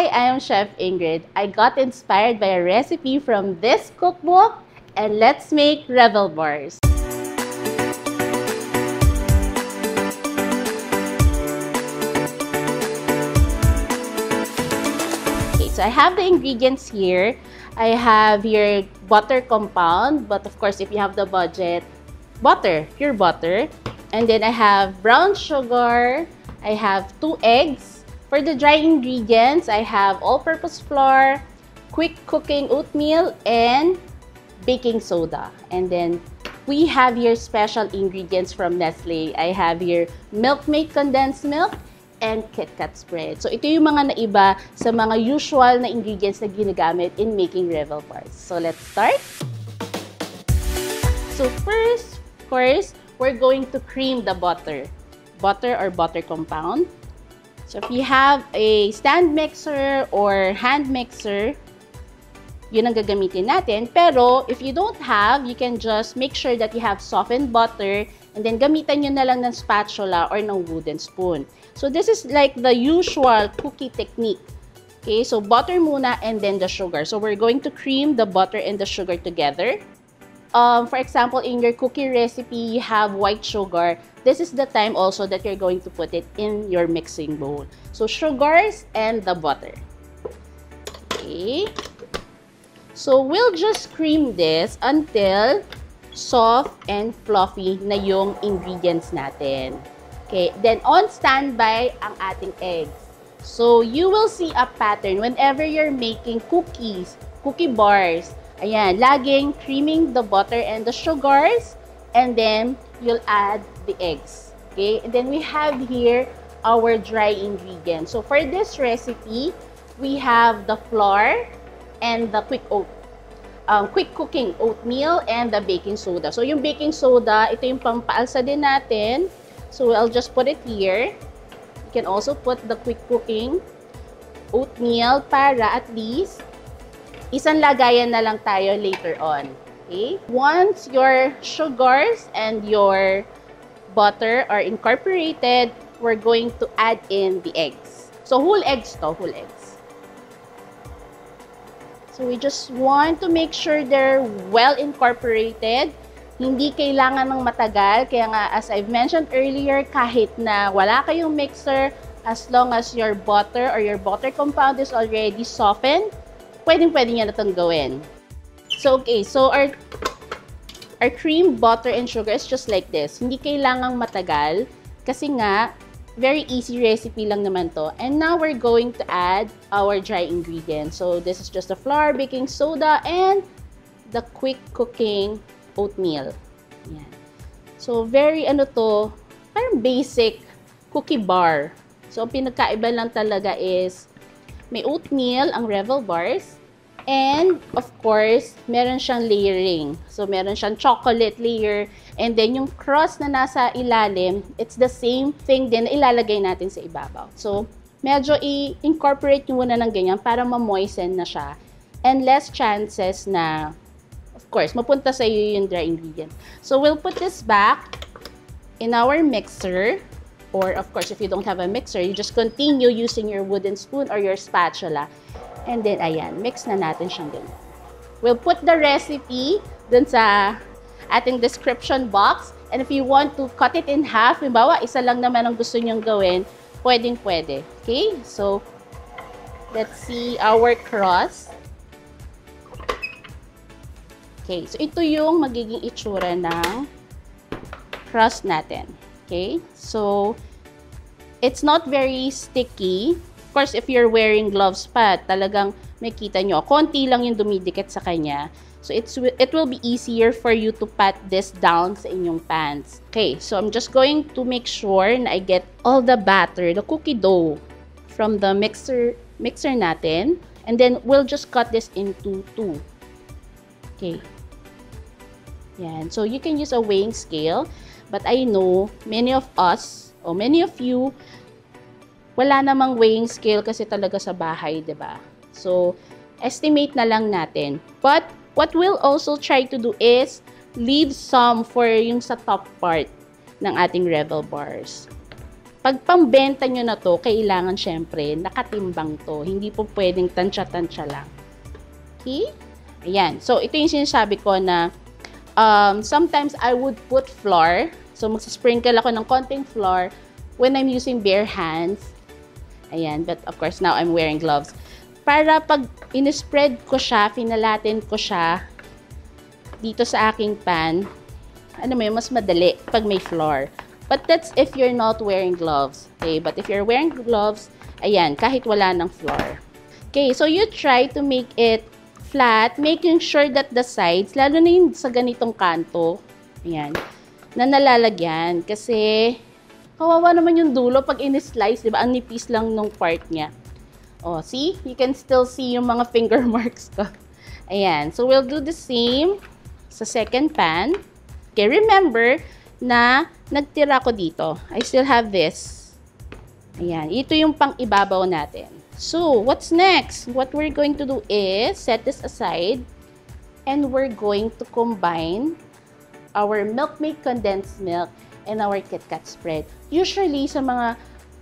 Hi, I am Chef Ingrid. I got inspired by a recipe from this cookbook, and let's make Revel bars. Okay, so I have the ingredients here. I have your butter compound, but of course, if you have the budget, butter, pure butter. And then I have brown sugar. I have 2 eggs. For the dry ingredients, I have all-purpose flour, quick cooking oatmeal, and baking soda. And then we have your special ingredients from Nestle. I have your Milkmaid condensed milk and KitKat spread. So ito yung mga naiba sa mga usual na ingredients na ginagamit in making Revel bars. So let's start. So first, of course, we're going to cream the butter. Butter or butter compound. So if you have a stand mixer or hand mixer, yun ang gagamitin natin. Pero if you don't have, you can just make sure that you have softened butter and then gamitan nyo na lang ng spatula or ng wooden spoon. So this is like the usual cookie technique. Okay, so butter muna and then the sugar. So we're going to cream the butter and the sugar together. For example, in your cookie recipe, you have white sugar. This is the time also that you're going to put it in your mixing bowl. So, sugars and the butter. Okay. So, we'll just cream this until soft and fluffy na yung ingredients natin. Okay. Then, on standby ang ating eggs. So, you will see a pattern whenever you're making cookies, cookie bars. Ayan, laging creaming the butter and the sugars, and then you'll add the eggs. Okay, and then we have here our dry ingredients. So for this recipe, we have the flour and the quick cooking oatmeal and the baking soda. So yung baking soda, ito yung pampaalsa din natin. So I'll just put it here. You can also put the quick cooking oatmeal para at least isang lagayan na lang tayo later on. Okay? Once your sugars and your butter are incorporated, we're going to add in the eggs. So, whole eggs to, whole eggs. So, we just want to make sure they're well incorporated. Hindi kailangan ng matagal. Kaya nga, as I've mentioned earlier, kahit na wala kayong mixer, as long as your butter or your butter compound is already softened, pwedeng-pwede nyo na itong gawin. So, okay. So, our cream, butter, and sugar is just like this. Hindi kailangang matagal. Kasi nga, very easy recipe lang naman to. And now, we're going to add our dry ingredients. So, this is just the flour, baking soda, and the quick cooking oatmeal. Yan. So, very parang basic cookie bar. So, ang pinagkaiba lang talaga is may oatmeal ang Revel bars. And, of course, meron siyang layering. So, meron siyang chocolate layer. And then, yung crust na nasa ilalim, it's the same thing din na ilalagay natin sa ibabaw. So, medyo i-incorporate nyo muna ng ganyan para ma-moisten na siya. And less chances na, of course, mapunta sa iyo yung dry ingredient. So, we'll put this back in our mixer. Or, of course, if you don't have a mixer, you just continue using your wooden spoon or your spatula. And then, ayan, mix na natin siyang ganyan. We'll put the recipe dun sa ating description box. And if you want to cut it in half, halimbawa, isa lang naman ang gusto nyong gawin, pwedeng-pwede. Okay? So, let's see our crust. Okay. So, ito yung magiging itsura ng crust natin. Okay? So, it's not very sticky. Of course, if you're wearing gloves pa, talagang makita nyo, konti lang yung dumidikit sa kanya. So, it will be easier for you to pat this down sa inyong pans. Okay, so I'm just going to make sure na I get all the batter, the cookie dough from the mixer natin. And then, we'll just cut this into 2. Okay. Yan. So, you can use a weighing scale. But I know, many of us, or many of you, wala namang weighing scale kasi talaga sa bahay, diba? So, estimate na lang natin. But, what we'll also try to do is leave some for yung sa top part ng ating Revel bars. Pag pambenta nyo na to, kailangan syempre nakatimbang to. Hindi po pwedeng tansya-tansya lang. Okay? Ayan. So, ito yung sinasabi ko na sometimes I would put flour. So, magsasprinkle ako ng konting flour when I'm using bare hands. Ayan. But, of course, now I'm wearing gloves. Para pag in-spread ko siya, finalatin ko siya dito sa aking pan, ano mo yun, mas madali pag may flour. But that's if you're not wearing gloves. Okay? But if you're wearing gloves, ayan, kahit wala ng flour. Okay, so you try to make it flat, making sure that the sides, lalo na yung sa ganitong kanto, ayan, na nalalagyan. Kasi, kawawa naman yung dulo pag in-slice, di ba? Ang nipis lang nung part niya. Oh, see? You can still see yung mga finger marks ko. Ayan, so we'll do the same sa second pan. Okay, remember na nagtira ko dito. I still have this. Ayan. Ito yung pang-ibabaw natin. So, what's next? What we're going to do is set this aside and we're going to combine our Milkmaid condensed milk and our KitKat spread. Usually, sa mga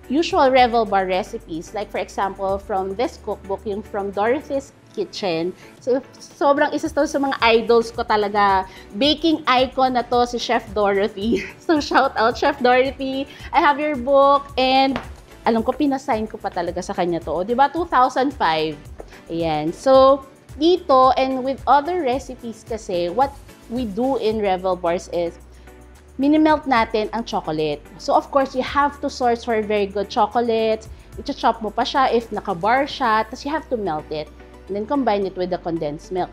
usual Revel Bar recipes, like for example, from this cookbook, yung from Dorothy's Kitchen. So, sobrang isa to sa mga idols ko talaga. Baking icon na to si Chef Dorothy. So, shout out Chef Dorothy. I have your book and alam ko, pinasign ko pa talaga sa kanya to. O, diba? 2005. Ayan. So, dito and with other recipes kasi, what we do in Revel Bars is minimelt natin ang chocolate. So, of course, you have to source for very good chocolate. I-chop mo pa siya if naka-bar siya. Tapos, you have to melt it. And then combine it with the condensed milk.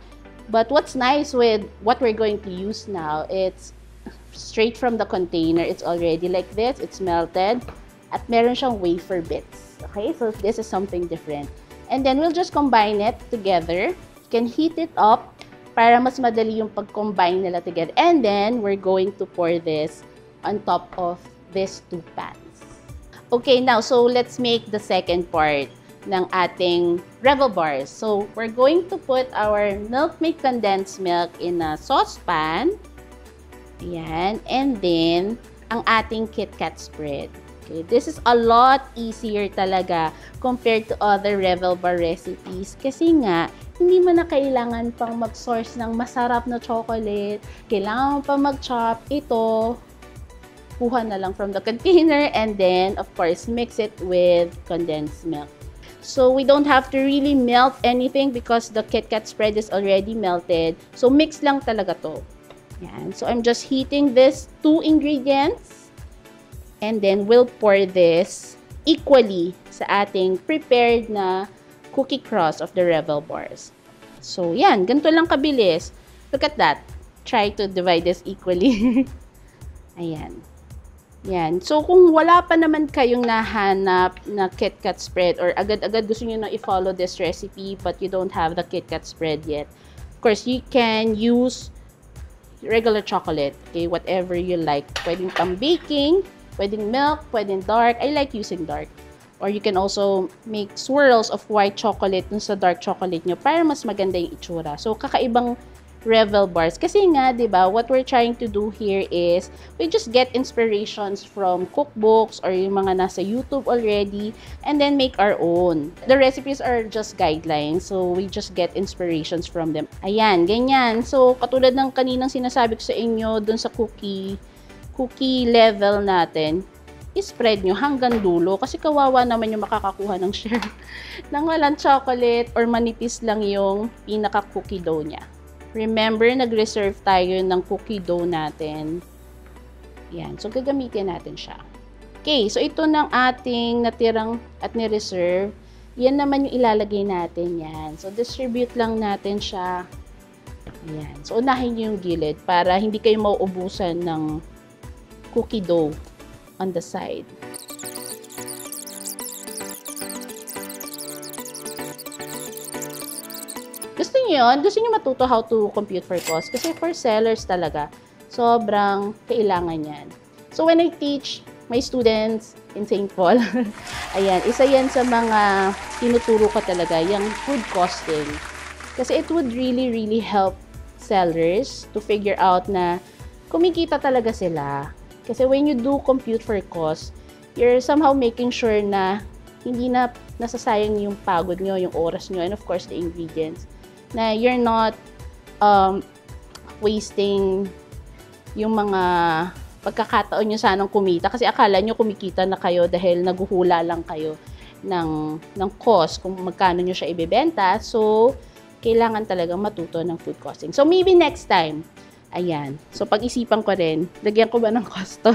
But what's nice with what we're going to use now, it's straight from the container. It's already like this. It's melted. At meron siyang wafer bits. Okay? So this is something different. And then we'll just combine it together. You can heat it up para mas madali yung pag-combine nila together. And then we're going to pour this on top of these two pans. Okay, now, so let's make the second part ng ating Revel Bars. So, we're going to put our Milkmaid condensed milk in a saucepan. Ayan. And then, ang ating KitKat spread. Okay, this is a lot easier talaga compared to other Revel Bar recipes. Kasi nga, hindi mo na kailangan pang mag-source ng masarap na chocolate. Kailangan mo pa mag-chop. Ito, kuha na lang from the container and then, of course, mix it with condensed milk. So, we don't have to really melt anything because the KitKat spread is already melted. So, mix lang talaga to. Yan. So, I'm just heating this two ingredients. And then, we'll pour this equally sa ating prepared na cookie crust of the Revel Bars. So, yan. Ganito lang kabilis. Look at that. Try to divide this equally. Ayan. Yan. So, kung wala pa naman kayong nahanap na KitKat spread or agad-agad gusto nyo na i-follow this recipe but you don't have the KitKat spread yet, of course, you can use regular chocolate. Okay? Whatever you like. Pwedeng pang-baking, pwedeng milk, pwedeng dark. I like using dark. Or you can also make swirls of white chocolate dun sa dark chocolate nyo para mas maganda yung itsura. So, kakaibang Revel Bars. Kasi nga, di ba, what we're trying to do here is we just get inspirations from cookbooks or yung mga nasa YouTube already and then make our own. The recipes are just guidelines, so we just get inspirations from them. Ayan, ganyan. So, katulad ng kaninang sinasabi ko sa inyo dun sa cookie level natin, i-spread nyo hanggang dulo kasi kawawa naman yung makakakuha ng share ng walang chocolate or manipis lang yung pinaka-cookie dough niya. Remember, nag-reserve tayo ng cookie dough natin. Yan. So, gagamitin natin siya. Okay. So, ito ng ating natirang at ni-reserve. Yan naman yung ilalagay natin yan. So, distribute lang natin siya. Yan. So, unahin nyo yung gilid para hindi kayo mauubusan ng cookie dough on the side. Gusto nyo matuto how to compute for cost kasi for sellers talaga, sobrang kailangan yan. So, when I teach my students in St. Paul, ayan, isa yan sa mga tinuturo ko talaga, yung food costing. Kasi it would really help sellers to figure out na kumikita talaga sila. Kasi when you do compute for cost, you're somehow making sure na hindi na nasasayang yung pagod nyo, yung oras nyo, and of course, the ingredients. Na you're not wasting yung mga pagkakataon nyo sanang kumita. Kasi akala nyo kumikita na kayo dahil naguhula lang kayo ng cost kung magkano nyo siya ibebenta. So, kailangan talagang matuto ng food costing. So, maybe next time. Ayan. So, pag-isipan ko rin, lagyan ko ba ng costo?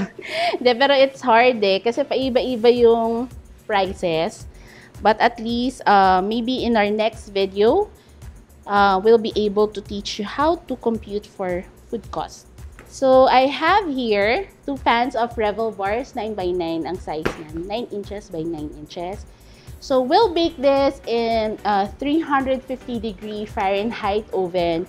Hindi, pero it's hard kasi paiba-iba yung prices. But at least, maybe in our next video, we'll be able to teach you how to compute for food cost. So, I have here 2 pans of Revel bars, 9x9 ang size niyan, 9 inches by 9 inches. So, we'll bake this in a 350-degree Fahrenheit oven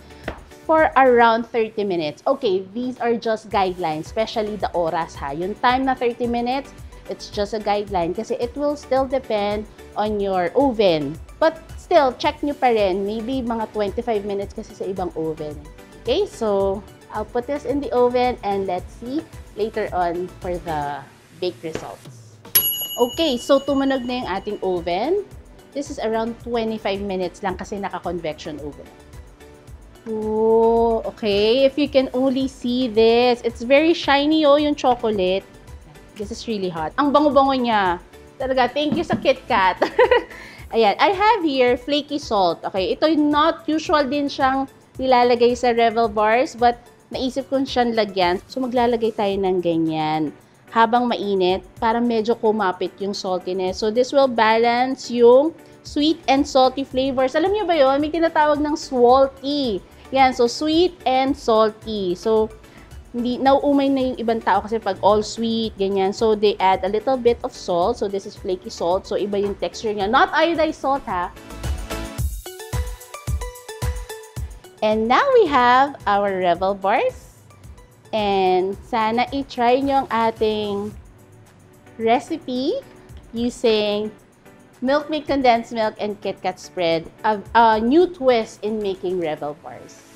for around 30 minutes. Okay, these are just guidelines, especially the oras ha. Yung time na 30 minutes, it's just a guideline kasi it will still depend on your oven. But still, check nyo pa rin. Maybe mga 25 minutes kasi sa ibang oven. Okay, so I'll put this in the oven and let's see later on for the bake results. Okay, so tumunog na yung ating oven. This is around 25 minutes lang kasi naka-convection oven. Oh, okay. If you can only see this, it's very shiny yung chocolate. This is really hot. Ang bango-bango niya. Talaga, thank you sa KitKat. Ayan, I have here flaky salt. Okay, ito not usual din siyang nilalagay sa Revel bars, but naisip kong siyang lagyan. So, maglalagay tayo ng ganyan habang mainit para medyo kumapit yung saltiness. So, this will balance yung sweet and salty flavors. Alam niyo ba yun? May tinatawag ng swalty. Yan, so sweet and salty. So, hindi nauumay na yung ibang tao kasi pag all sweet, ganyan. So, they add a little bit of salt. So, this is flaky salt. So, iba yung texture niya. Not iodized salt, ha? And now we have our Revel bars. And sana i-try nyo ang ating recipe using Milkmaid condensed milk and KitKat spread, a new twist in making Revel bars.